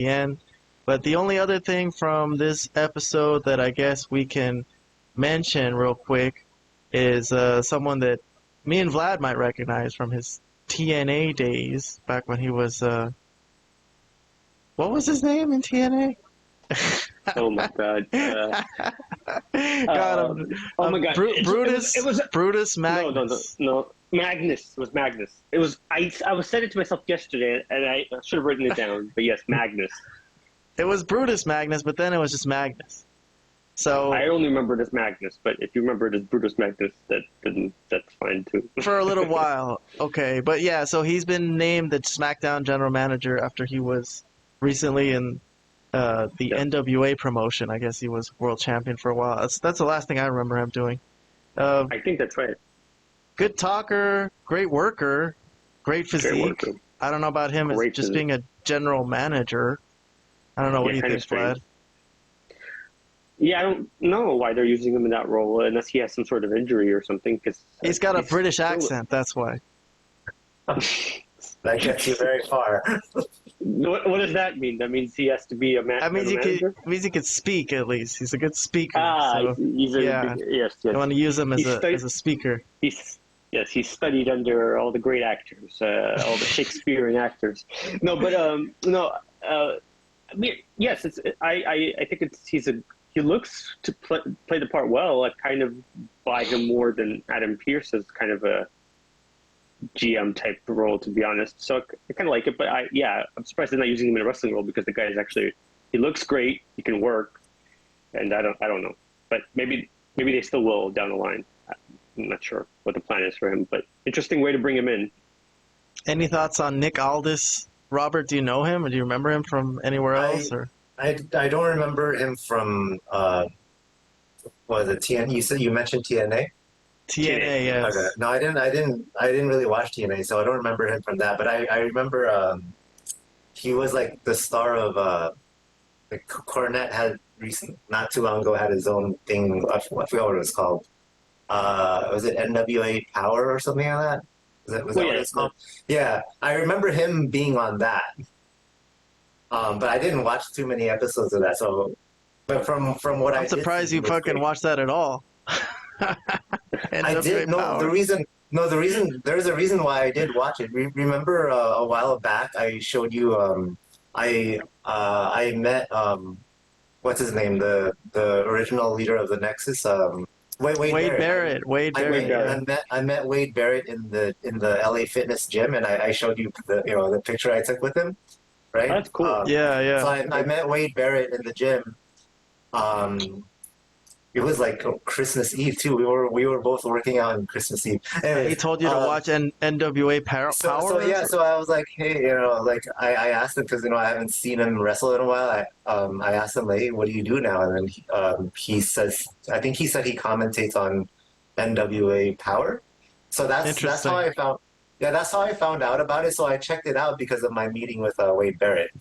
the end. But the only other thing from this episode that I guess we can mention real quick is someone that me and Vlad might recognize from his TNA days back when he was what was his name in TNA? Oh my god! Oh my god! Brutus. It was Brutus Magnus. No. Magnus. It was Magnus. It was. I was saying it to myself yesterday, and I should have written it down. But yes, Magnus. It was Brutus Magnus, but then it was just Magnus. So I only remember it as Magnus, but if you remember it as Brutus Magnus, that's fine too. For a little while, okay, but yeah. So he's been named the SmackDown general manager after he was recently in the NWA promotion. I guess he was world champion for a while. That's the last thing I remember him doing. I think that's right. Good talker, great worker, great physique. I don't know about him as just being a general manager. I don't know. What do you think, Vlad? Yeah, I don't know why they're using him in that role unless he has some sort of injury or something. Cause he's got a British accent, that's why. That gets you very far. What does that mean? That means he has to be a manager? It means he could speak at least. He's a good speaker. So, yes. I want to use him as a speaker. He studied under all the great actors, all the Shakespearean actors. No, but I mean, yes, I think he looks to play the part well. I kind of buy him more than Adam Pearce as kind of a GM type role, to be honest. So I kind of like it, but I'm surprised they're not using him in a wrestling role because the guy is he looks great, he can work, and I don't know, but maybe they still will down the line. I'm not sure what the plan is for him, but interesting way to bring him in. Any thoughts on Nick Aldis? Robert, do you know him, or do you remember him from anywhere else? I don't remember him from was it TNA? You mentioned TNA. TNA, yes. Okay. No, I didn't really watch TNA, so I don't remember him from that. But I remember he was like the star of like Cornette had not too long ago had his own thing. I forgot what it was called. Was it NWA Power or something like that? Was that what it's called? Yeah, I remember him being on that. But I didn't watch too many episodes of that. So, but from what I'm surprised you fucking watched that at all. I did. There's a reason why I did watch it. Remember a while back I showed you. I met what's his name, the original leader of the Nexus. Wade Barrett. I met Wade Barrett in the LA Fitness gym, and I showed you the picture I took with him. Right. That's cool. Yeah. So I met Wade Barrett in the gym. It was like Christmas Eve too. We were both working out on Christmas Eve. Anyways, he told you to watch NWA Power. So I was like, hey, I asked him because I haven't seen him wrestle in a while. I asked him, like, hey, what do you do now? And then he says, I think he said he commentates on NWA Power. So that's how I found. Yeah, that's how I found out about it. So I checked it out because of my meeting with Wade Barrett.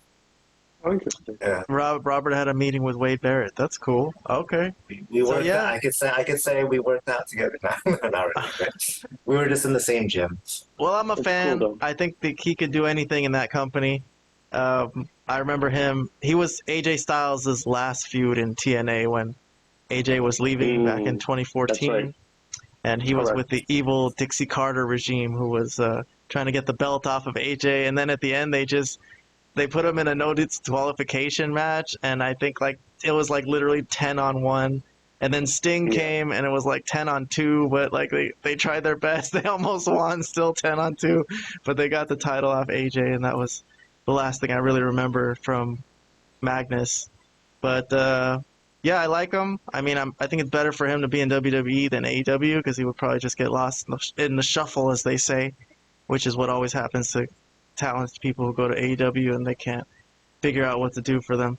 Oh, interesting. Yeah. Robert had a meeting with Wade Barrett. That's cool. Okay. We worked. Yeah. I could say we worked out together. Not really. We were just in the same gym. Well, I'm a fan. Cool, I think that he could do anything in that company. I remember him. He was AJ Styles' last feud in TNA when AJ was leaving back in 2014. That's right. And he was with the evil Dixie Carter regime who was trying to get the belt off of AJ. And then at the end, they put him in a no disqualification match. And I think it was literally 10-on-1. And then Sting came and it was 10-on-2. But they tried their best. They almost won, still 10-on-2. But they got the title off AJ. And that was the last thing I really remember from Magnus. But yeah, I like him. I mean, I think it's better for him to be in WWE than AEW because he would probably just get lost in the shuffle, as they say, which is what always happens to talented people who go to AEW and they can't figure out what to do for them.